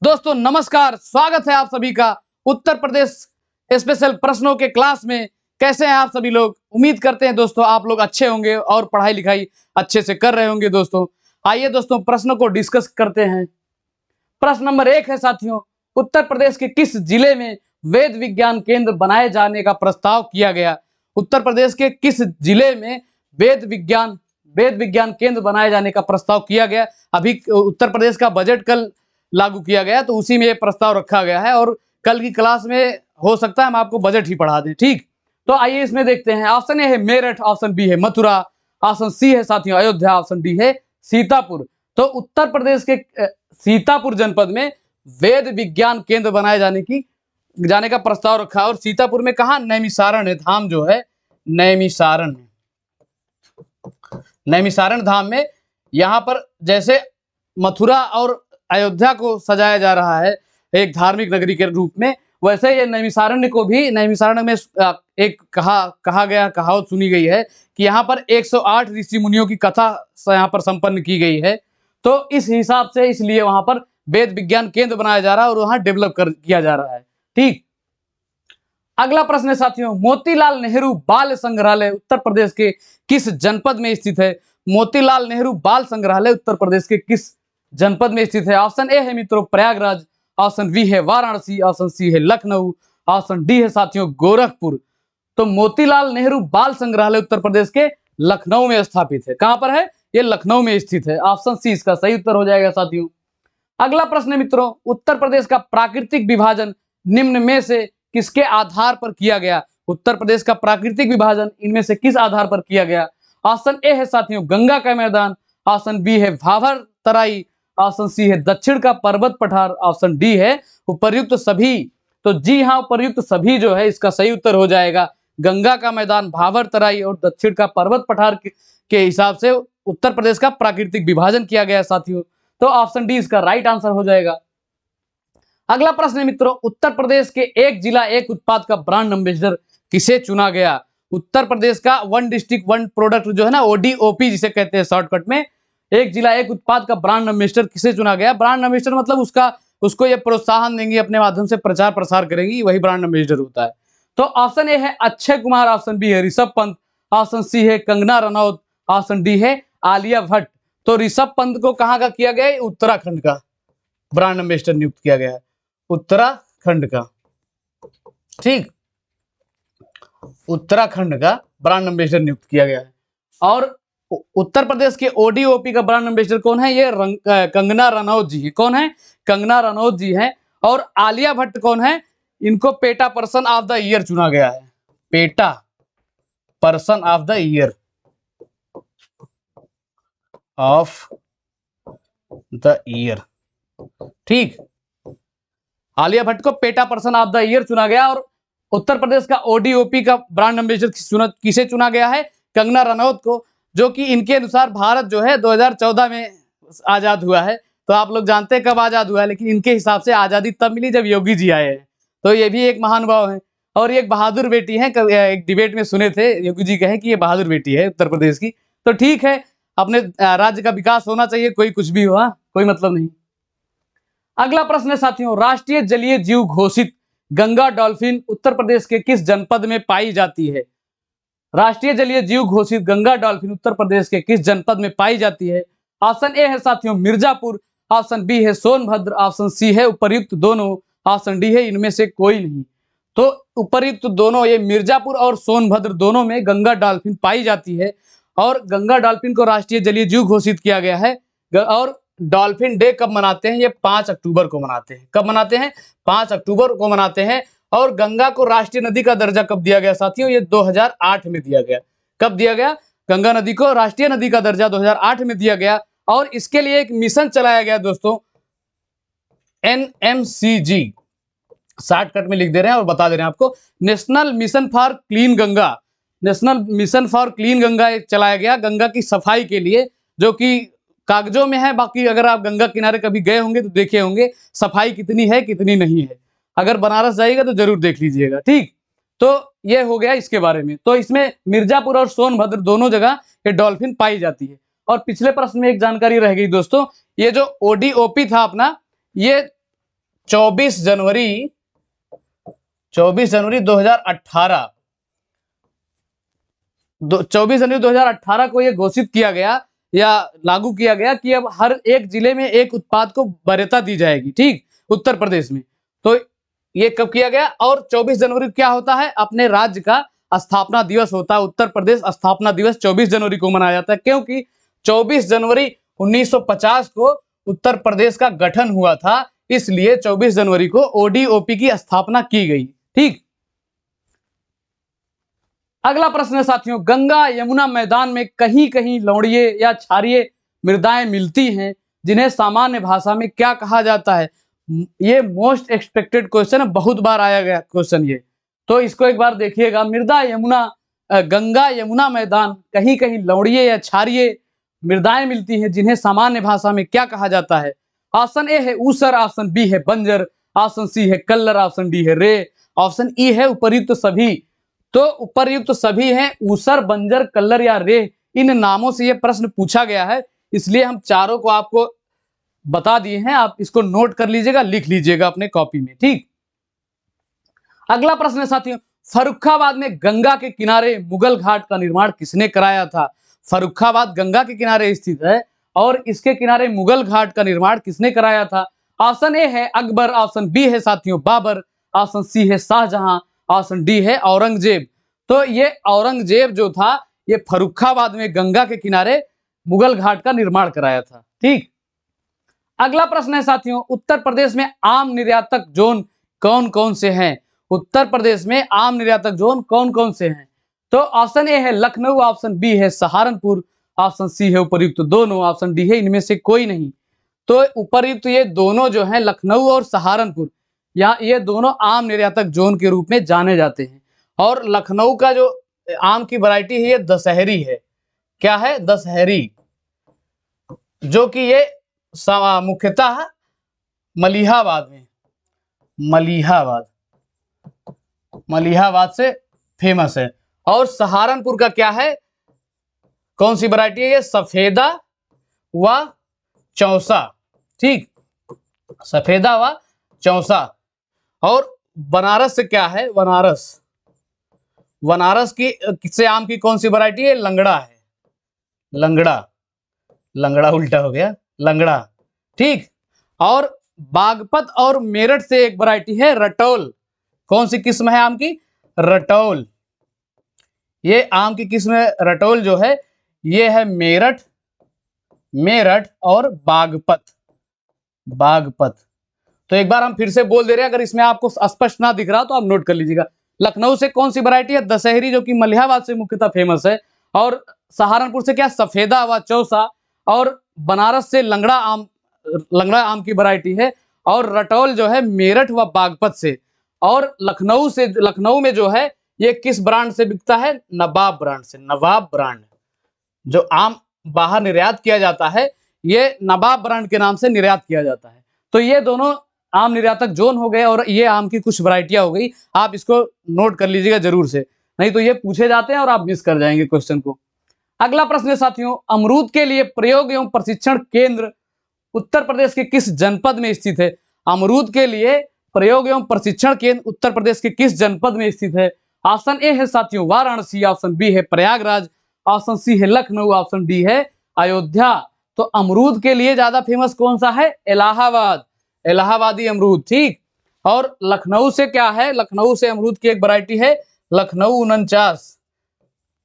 दोस्तों नमस्कार, स्वागत है आप सभी का उत्तर प्रदेश स्पेशल प्रश्नों के क्लास में। कैसे हैं आप सभी लोग? उम्मीद करते हैं दोस्तों आप लोग अच्छे होंगे और पढ़ाई लिखाई अच्छे से कर रहे होंगे। दोस्तों आइए दोस्तों प्रश्नों को डिस्कस करते हैं। प्रश्न नंबर 1 है साथियों, उत्तर प्रदेश के किस जिले में वेद विज्ञान केंद्र बनाए जाने का प्रस्ताव किया गया? उत्तर प्रदेश के किस जिले में वेद विज्ञान केंद्र बनाए जाने का प्रस्ताव किया गया? अभी उत्तर प्रदेश का बजट कल लागू किया गया तो उसी में ये प्रस्ताव रखा गया है और कल की क्लास में हो सकता है हम आपको बजट ही पढ़ा दें। ठीक, तो आइए इसमें देखते हैं। ऑप्शन ए है मेरठ, ऑप्शन बी है मथुरा, ऑप्शन सी है साथियों अयोध्या, ऑप्शन डी है सीतापुर। तो उत्तर प्रदेश के सीतापुर जनपद में वेद विज्ञान केंद्र बनाए जाने का प्रस्ताव रखा है। और सीतापुर में कहा? नैमिषारण्य है धाम जो है, नैमिषारण्य धाम में। यहाँ पर जैसे मथुरा और अयोध्या को सजाया जा रहा है एक धार्मिक नगरी के रूप में, वैसे ये नैमिषारण्य को भी, नैमिषारण्य में एक कहावत सुनी गई है कि यहाँ पर 108 ऋषि मुनियों की कथा यहाँ पर संपन्न की गई है। तो इस हिसाब से इसलिए वहां पर वेद विज्ञान केंद्र बनाया जा रहा है और वहां डेवलप किया जा रहा है। ठीक, अगला प्रश्न है साथियों, मोतीलाल नेहरू बाल संग्रहालय उत्तर प्रदेश के किस जनपद में स्थित है? मोतीलाल नेहरू बाल संग्रहालय उत्तर प्रदेश के किस जनपद में स्थित है? ऑप्शन ए है मित्रों प्रयागराज, ऑप्शन बी है वाराणसी, ऑप्शन सी है लखनऊ, ऑप्शन डी है साथियों गोरखपुर। तो मोतीलाल नेहरू बाल संग्रहालय उत्तर प्रदेश के लखनऊ में स्थापित है। कहां पर है? ये लखनऊ में स्थित है। ऑप्शन सी इसका सही उत्तर हो जाएगा साथियों। अगला प्रश्न है मित्रों, उत्तर प्रदेश का प्राकृतिक विभाजन निम्न में से किसके आधार पर किया गया? उत्तर प्रदेश का प्राकृतिक विभाजन इनमें से किस आधार पर किया गया? ऑप्शन ए है साथियों गंगा का मैदान, ऑप्शन बी है भाभर तराई, ऑप्शन सी है दक्षिण का पर्वत पठार, ऑप्शन डी है उपर्युक्त सभी। तो जी हाँ, उपर्युक्त सभी जो है इसका सही उत्तर हो जाएगा। गंगा का मैदान, भाभर तराई और दक्षिण का पर्वत पठार के हिसाब से उत्तर प्रदेश का प्राकृतिक विभाजन किया गया साथियों। तो ऑप्शन डी इसका राइट आंसर हो जाएगा। अगला प्रश्न है मित्रों, उत्तर प्रदेश के एक जिला एक उत्पाद का ब्रांड एम्बेसडर किसे चुना गया? उत्तर प्रदेश का वन डिस्ट्रिक्ट वन प्रोडक्ट जो है ना, ओडीओपी जिसे कहते हैं शॉर्टकट में, एक जिला एक उत्पाद का ब्रांड एम्बेसडर किसे चुना गया? ब्रांड एम्बेसडर मतलब उसको ये प्रोत्साहन देंगी, अपने माध्यम से प्रचार प्रसार करेंगी, वही ब्रांड एम्बेसडर होता है। तो ऑप्शन ए है अक्षय कुमार, ऑप्शन बी है ऋषभ पंत, ऑप्शन सी है कंगना रनौत, ऑप्शन डी है आलिया भट्ट। तो ऋषभ पंत को कहाँ का किया गया है? उत्तराखंड का ब्रांड एम्बेसडर नियुक्त किया गया है, उत्तराखंड का। ठीक, उत्तराखंड का ब्रांड एम्बेसडर नियुक्त किया गया है। और उत्तर प्रदेश के ओडीओपी का ब्रांड एम्बेसडर कौन है? ये कंगना रनौत जी है। कौन है? कंगना रनौत जी हैं। और आलिया भट्ट कौन है? इनको PETA person of the year चुना गया है, PETA person of the year ठीक, आलिया भट्ट को PETA person of the year चुना गया। और उत्तर प्रदेश का ओडीओपी का ब्रांड एम्बेसडर किसे चुना गया है? कंगना रनौत को, जो कि इनके अनुसार भारत जो है 2014 में आजाद हुआ है। तो आप लोग जानते हैं कब आजाद हुआ है, लेकिन इनके हिसाब से आजादी तब मिली जब योगी जी आए हैं। तो ये भी एक महान भाव है और ये एक बहादुर बेटी है। एक डिबेट में सुने थे योगी जी कहे कि ये बहादुर बेटी है उत्तर प्रदेश की। तो ठीक है, अपने राज्य का विकास होना चाहिए, कोई कुछ भी हो, कोई मतलब नहीं। अगला प्रश्न है साथियों, राष्ट्रीय जलीय जीव घोषित गंगा डॉल्फिन उत्तर प्रदेश के किस जनपद में पाई जाती है? राष्ट्रीय जलीय जीव घोषित गंगा डॉल्फिन उत्तर प्रदेश के किस जनपद में पाई जाती है? ऑप्शन ए है साथियों मिर्जापुर, ऑप्शन बी है सोनभद्र, ऑप्शन सी है उपर्युक्त दोनों, ऑप्शन डी है इनमें से कोई नहीं। तो उपर्युक्त दोनों, ये मिर्जापुर और सोनभद्र दोनों में गंगा डॉल्फिन पाई जाती है। और गंगा डॉल्फिन को राष्ट्रीय जलीय जीव घोषित किया गया है। और डॉल्फिन डे कब मनाते हैं? ये 5 अक्टूबर को मनाते हैं। कब मनाते हैं? 5 अक्टूबर को मनाते हैं। और गंगा को राष्ट्रीय नदी का दर्जा कब दिया गया साथियों? ये 2008 में दिया गया। कब दिया गया? गंगा नदी को राष्ट्रीय नदी का दर्जा 2008 में दिया गया। और इसके लिए एक मिशन चलाया गया दोस्तों, NMCG, शॉर्टकट में लिख दे रहे हैं और बता दे रहे हैं आपको, national mission for clean Ganga. National mission for clean Ganga एक चलाया गया गंगा की सफाई के लिए, जो कि कागजों में है। बाकी अगर आप गंगा किनारे कभी गए होंगे तो देखे होंगे सफाई कितनी है कितनी नहीं है। अगर बनारस जाइएगा तो जरूर देख लीजिएगा। ठीक, तो ये हो गया इसके बारे में। तो इसमें मिर्जापुर और सोनभद्र दोनों जगह ये डॉल्फिन पाई जाती है। और पिछले प्रश्न में एक जानकारी रह गई दोस्तों, ये जो ओडीओपी था अपना, ये 24 जनवरी 2018 24 जनवरी 2018 को यह घोषित किया गया या लागू किया गया कि अब हर एक जिले में एक उत्पाद को वरीयता दी जाएगी, ठीक, उत्तर प्रदेश में। तो ये कब किया गया? और 24 जनवरी क्या होता है? अपने राज्य का स्थापना दिवस होता है। उत्तर प्रदेश स्थापना दिवस 24 जनवरी को मनाया जाता है, क्योंकि 24 जनवरी 1950 को उत्तर प्रदेश का गठन हुआ था, इसलिए 24 जनवरी को ओडीओपी की स्थापना की गई, ठीक। अगला प्रश्न है साथियों, गंगा यमुना मैदान में कहीं कहीं लौड़िये या क्षारीय मृदाएं मिलती हैं, जिन्हें सामान्य भाषा में क्या कहा जाता है? ये मोस्ट एक्सपेक्टेड क्वेश्चन है, बहुत बार आया गया क्वेश्चन ये, तो इसको एक बार देखिएगा। गंगा यमुना मैदान कहीं कहीं लौड़िये या क्षारीय मृदाएं मिलती हैं, जिन्हें सामान्य भाषा में क्या कहा जाता है? ऑप्शन ए है ऊसर, ऑप्शन बी है बंजर, ऑप्शन सी है कल्लर, ऑप्शन डी है रे, ऑप्शन ई है उपर्युक्त सभी। तो उपर्युक्त सभी हैं, ऊसर, बंजर, कल्लर या रे, इन नामों से यह प्रश्न पूछा गया है, इसलिए हम चारों को आपको बता दिए हैं। आप इसको नोट कर लीजिएगा, लिख लीजिएगा अपने कॉपी में, ठीक। अगला प्रश्न है साथियों, फर्रुखाबाद में गंगा के किनारे मुगल घाट का निर्माण किसने कराया था? फर्रुखाबाद गंगा के किनारे स्थित है और इसके किनारे मुगल घाट का निर्माण किसने कराया था? ऑप्शन ए है अकबर, ऑप्शन बी है साथियों बाबर, ऑप्शन सी है शाहजहां, ऑप्शन डी है औरंगजेब। तो ये औरंगजेब जो था, ये फर्रुखाबाद में गंगा के किनारे मुगल घाट का निर्माण कराया था, ठीक। अगला प्रश्न है साथियों, उत्तर प्रदेश में आम निर्यातक जोन कौन कौन से हैं? उत्तर प्रदेश में आम निर्यातक जोन कौन कौन से हैं? तो ऑप्शन ए है लखनऊ, ऑप्शन बी है सहारनपुर, ऑप्शन सी है उपर्युक्त दोनों, ऑप्शन डी है इनमें से कोई नहीं। तो उपर्युक्त ये दोनों जो हैं, लखनऊ और सहारनपुर, या ये दोनों आम निर्यातक जोन के रूप में जाने जाते हैं। और लखनऊ का जो आम की वैरायटी है, ये दशहरी है। क्या है? दशहरी, जो कि ये मुख्यतः मलिहाबाद से फेमस है। और सहारनपुर का क्या है? कौन सी वैरायटी है? ये सफेदा व चौसा, ठीक, सफेदा व चौसा। और बनारस से क्या है? बनारस की से आम की कौन सी वैरायटी है? लंगड़ा है, लंगड़ा उल्टा हो गया, लंगड़ा, ठीक। और बागपत और मेरठ से एक वैरायटी है रटौल। कौन सी किस्म है आम की? रटौल। ये आम की किस्म रटौल जो है, ये है मेरठ और बागपत। तो एक बार हम फिर से बोल दे रहे हैं, अगर इसमें आपको स्पष्ट ना दिख रहा तो आप नोट कर लीजिएगा। लखनऊ से कौन सी वैरायटी है? दशहरी, जो कि मलिहाबाद से मुख्यतः फेमस है। और सहारनपुर से क्या? सफेदा व चौसा। और बनारस से लंगड़ा आम की वैरायटी है। और रटौल जो है मेरठ व बागपत से। और लखनऊ में जो है, ये किस ब्रांड से बिकता है? नवाब ब्रांड से। नवाब ब्रांड, जो आम बाहर निर्यात किया जाता है, ये नवाब ब्रांड के नाम से निर्यात किया जाता है। तो ये दोनों आम निर्यातक जोन हो गए और ये आम की कुछ वैरायटियां हो गई। आप इसको नोट कर लीजिएगा जरूर से, नहीं तो ये पूछे जाते हैं और आप मिस कर जाएंगे क्वेश्चन को। अगला प्रश्न है साथियों, अमरूद के लिए प्रयोग एवं प्रशिक्षण केंद्र उत्तर प्रदेश के किस जनपद में स्थित है? अमरूद के लिए प्रयोग एवं प्रशिक्षण केंद्र उत्तर प्रदेश के किस जनपद में स्थित है? ऑप्शन ए है साथियों वाराणसी, ऑप्शन बी है प्रयागराज, ऑप्शन सी है लखनऊ, ऑप्शन डी है अयोध्या। तो अमरूद के लिए ज्यादा फेमस कौन सा है? इलाहाबाद, इलाहाबादी अमरूद, ठीक। और लखनऊ से क्या है? लखनऊ से अमरूद की एक वैरायटी है लखनऊ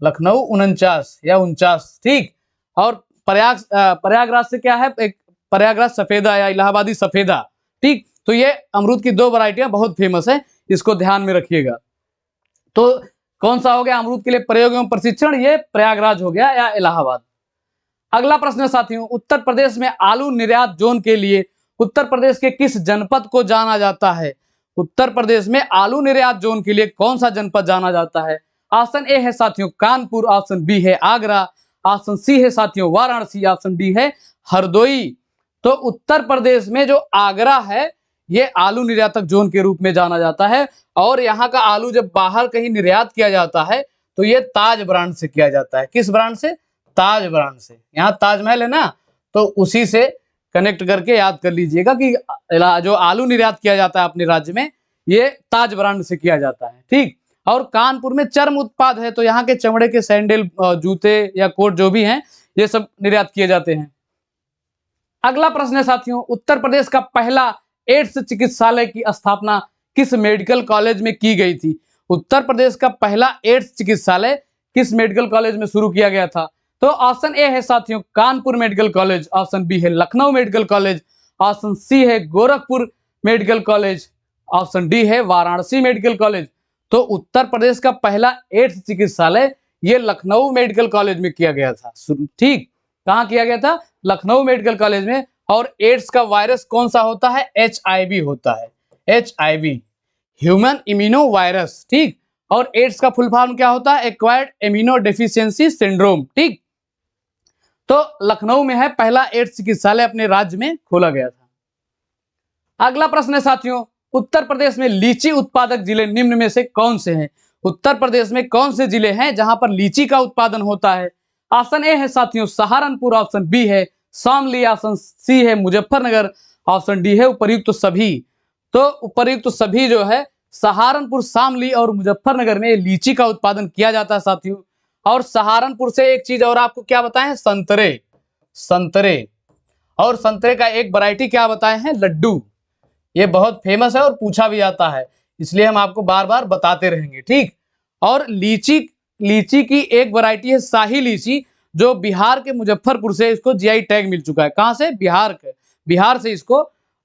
49 या 49, ठीक। और प्रयागराज से क्या है? एक प्रयागराज सफेदा या इलाहाबादी सफेदा, ठीक। तो ये अमरूद की दो वैरायटियां बहुत फेमस है, इसको ध्यान में रखिएगा। तो कौन सा हो गया अमरूद के लिए प्रयोग एवं प्रशिक्षण? ये प्रयागराज हो गया या इलाहाबाद। अगला प्रश्न है साथियों, उत्तर प्रदेश में आलू निर्यात जोन के लिए उत्तर प्रदेश के किस जनपद को जाना जाता है? उत्तर प्रदेश में आलू निर्यात जोन के लिए कौन सा जनपद जाना जाता है? ऑप्शन ए है साथियों कानपुर, ऑप्शन बी है आगरा, ऑप्शन सी है साथियों वाराणसी, ऑप्शन डी है हरदोई। तो उत्तर प्रदेश में जो आगरा है, ये आलू निर्यातक जोन के रूप में जाना जाता है। और यहाँ का आलू जब बाहर कहीं निर्यात किया जाता है तो ये ताज ब्रांड से किया जाता है। किस ब्रांड से? ताज ब्रांड से। यहाँ ताजमहल है ना, तो उसी से कनेक्ट करके याद कर लीजिएगा कि जो आलू निर्यात किया जाता है अपने राज्य में, ये ताज ब्रांड से किया जाता है, ठीक। और कानपुर में चर्म उत्पाद है, तो यहाँ के चमड़े के सैंडल, जूते या कोट जो भी हैं, ये सब निर्यात किए जाते हैं। अगला प्रश्न है साथियों, उत्तर प्रदेश का पहला एड्स चिकित्सालय की स्थापना किस मेडिकल कॉलेज में की गई थी? उत्तर प्रदेश का पहला एड्स चिकित्सालय किस मेडिकल कॉलेज में शुरू किया गया था? तो ऑप्शन ए है साथियों Kanpur medical college, option B है Lucknow medical college, option C है Gorakhpur medical college, option D है वाराणसी मेडिकल कॉलेज। तो उत्तर प्रदेश का पहला एड्स चिकित्सालय ये लखनऊ मेडिकल कॉलेज में किया गया था, ठीक। कहाँ किया गया था? लखनऊ मेडिकल कॉलेज में। और एड्स का वायरस कौन सा होता है? HIV होता है, HIV, ह्यूमन इम्यूनो वायरस, ठीक। और एड्स का फुल फॉर्म क्या होता है? एक्वायर्ड इम्यूनो डेफिशिएंसी सिंड्रोम, ठीक। तो लखनऊ में है पहला एड्स चिकित्सालय, अपने राज्य में खोला गया था। अगला प्रश्न है साथियों, उत्तर प्रदेश में लीची उत्पादक जिले निम्न में से कौन से हैं? उत्तर प्रदेश में कौन से जिले हैं जहां पर लीची का उत्पादन होता है? ऑप्शन ए है साथियों सहारनपुर, ऑप्शन बी है शामली, ऑप्शन सी है मुजफ्फरनगर, ऑप्शन डी है उपर्युक्त सभी। तो उपर्युक्त सभी जो है सहारनपुर, शामली और मुजफ्फरनगर में लीची का उत्पादन किया जाता है साथियों। और सहारनपुर से एक चीज और आपको क्या बताएं हैं? संतरे, संतरे। और संतरे का एक वैरायटी क्या बताए हैं? लड्डू। ये बहुत फेमस है और पूछा भी जाता है, इसलिए हम आपको बार बार बताते रहेंगे, ठीक। और लीची, लीची की एक वैरायटी है शाही लीची, जो बिहार के मुजफ्फरपुर से इसको GI टैग मिल चुका है। कहां से? बिहार के, बिहार से इसको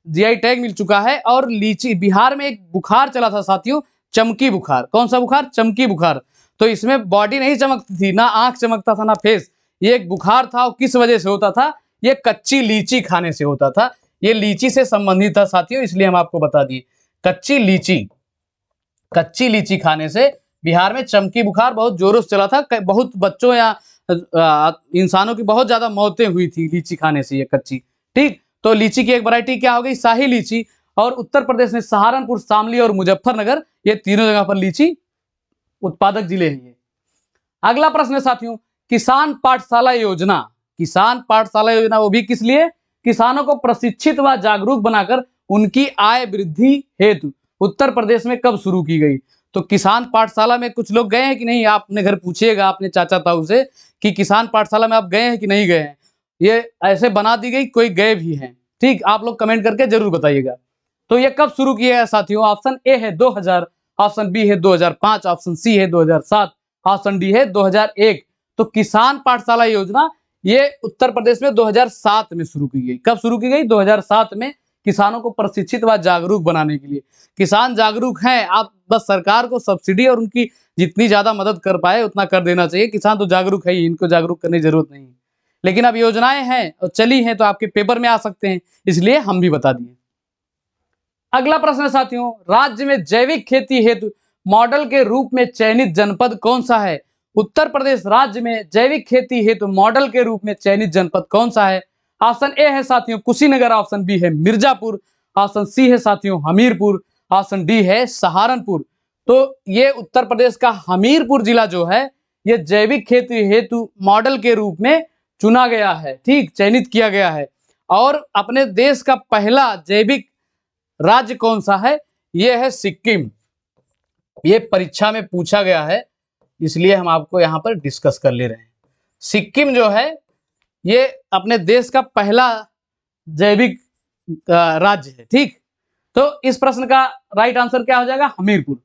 GI टैग मिल चुका है। और लीची, बिहार में एक बुखार चला था साथियों, चमकी बुखार। कौन सा बुखार? चमकी बुखार। तो इसमें बॉडी नहीं चमकती थी, ना आंख चमकता था, ना फेस। ये एक बुखार था, और किस वजह से होता था? ये कच्ची लीची खाने से होता था। ये लीची से संबंधित था साथियों, इसलिए हम आपको बता दिए। कच्ची लीची, कच्ची लीची खाने से बिहार में चमकी बुखार बहुत जोरों से चला था। बहुत बच्चों या इंसानों की बहुत ज्यादा मौतें हुई थी लीची खाने से, ये कच्ची, ठीक। तो लीची की एक वैरायटी क्या हो गई? शाही लीची। और उत्तर प्रदेश में सहारनपुर, शामली और मुजफ्फरनगर, ये तीनों जगह पर लीची उत्पादक जिले हैं ये। अगला प्रश्न है साथियों, किसान पाठशाला योजना, किसान पाठशाला योजना वो भी किस लिए? किसानों को प्रशिक्षित व जागरूक बनाकर उनकी आय वृद्धि हेतु उत्तर प्रदेश में कब शुरू की गई? तो किसान पाठशाला में कुछ लोग गए हैं कि नहीं? आप अपने घर पूछिएगा अपने चाचा ताऊ से कि किसान पाठशाला में आप गए हैं कि नहीं गए हैं। ये ऐसे बना दी गई, कोई गए भी हैं, ठीक। आप लोग कमेंट करके जरूर बताइएगा। तो ये कब शुरू किया है साथियों? ऑप्शन ए है 2000, ऑप्शन बी है 2005, ऑप्शन सी है 2007, ऑप्शन डी है 2001। तो किसान पाठशाला योजना ये उत्तर प्रदेश में 2007 में शुरू की गई। कब शुरू की गई? 2007 में, किसानों को प्रशिक्षित व जागरूक बनाने के लिए। किसान जागरूक हैं, आप बस सरकार को सब्सिडी और उनकी जितनी ज्यादा मदद कर पाए उतना कर देना चाहिए। किसान तो जागरूक है ही, इनको जागरूक करने की जरूरत नहीं है। लेकिन अब योजनाएं हैं और चली हैं तो आपके पेपर में आ सकते हैं, इसलिए हम भी बता दिए। अगला प्रश्न है साथियों, राज्य में जैविक खेती हेतु मॉडल के रूप में चयनित जनपद कौन सा है? उत्तर प्रदेश राज्य में जैविक खेती हेतु मॉडल के रूप में चयनित जनपद कौन सा है? ऑप्शन ए है साथियों कुशीनगर, ऑप्शन बी है मिर्जापुर, ऑप्शन सी है साथियों हमीरपुर, ऑप्शन डी है सहारनपुर। तो ये उत्तर प्रदेश का हमीरपुर जिला जो है, ये जैविक खेती हेतु मॉडल के रूप में चुना गया है, ठीक, चयनित किया गया है। और अपने देश का पहला जैविक राज्य कौन सा है? यह है सिक्किम। ये परीक्षा में पूछा गया है, इसलिए हम आपको यहाँ पर डिस्कस कर ले रहे हैं। सिक्किम जो है ये अपने देश का पहला जैविक राज्य है, ठीक। तो इस प्रश्न का राइट आंसर क्या हो जाएगा? हमीरपुर।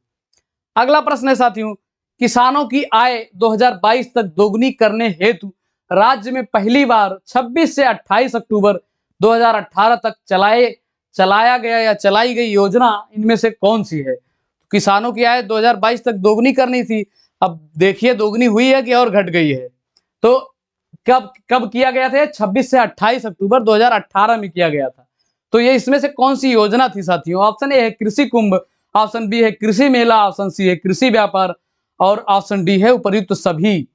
अगला प्रश्न है साथियों, किसानों की आय 2022 तक दोगुनी करने हेतु राज्य में पहली बार 26 से 28 अक्टूबर 2018 तक चलाया गया या चलाई गई योजना इनमें से कौन सी है? किसानों की आय 2022 तक दोगुनी करनी थी, अब देखिए दोगुनी हुई है कि और घट गई है। तो कब कब किया गया था? 26 से 28 अक्टूबर 2018 में किया गया था। तो ये इसमें से कौन सी योजना थी साथियों? ऑप्शन ए है कृषि कुंभ, ऑप्शन बी है कृषि मेला, ऑप्शन सी है कृषि व्यापार और ऑप्शन डी है उपर्युक्त सभी।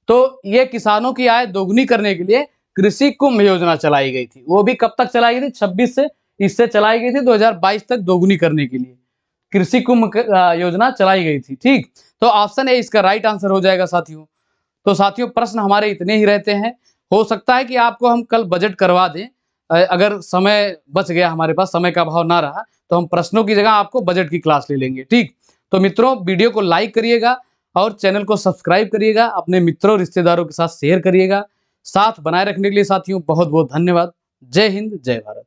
तो ये किसानों की आय दोगुनी करने के लिए कृषि कुंभ योजना चलाई गई थी। वो भी कब तक चलाई गई थी? 26 से, इससे चलाई गई थी 2022 तक दोगुनी करने के लिए कृषि कुंभ योजना चलाई गई थी, ठीक। तो ऑप्शन ए इसका राइट आंसर हो जाएगा साथियों। तो साथियों प्रश्न हमारे इतने ही रहते हैं। हो सकता है कि आपको हम कल बजट करवा दें, अगर समय बच गया, हमारे पास समय का अभाव ना रहा, तो हम प्रश्नों की जगह आपको बजट की क्लास ले लेंगे। ठीक, तो मित्रों वीडियो को लाइक करिएगा और चैनल को सब्सक्राइब करिएगा, अपने मित्रों रिश्तेदारों के साथ शेयर करिएगा। साथ बनाए रखने के लिए साथियों बहुत बहुत धन्यवाद। जय हिंद, जय भारत।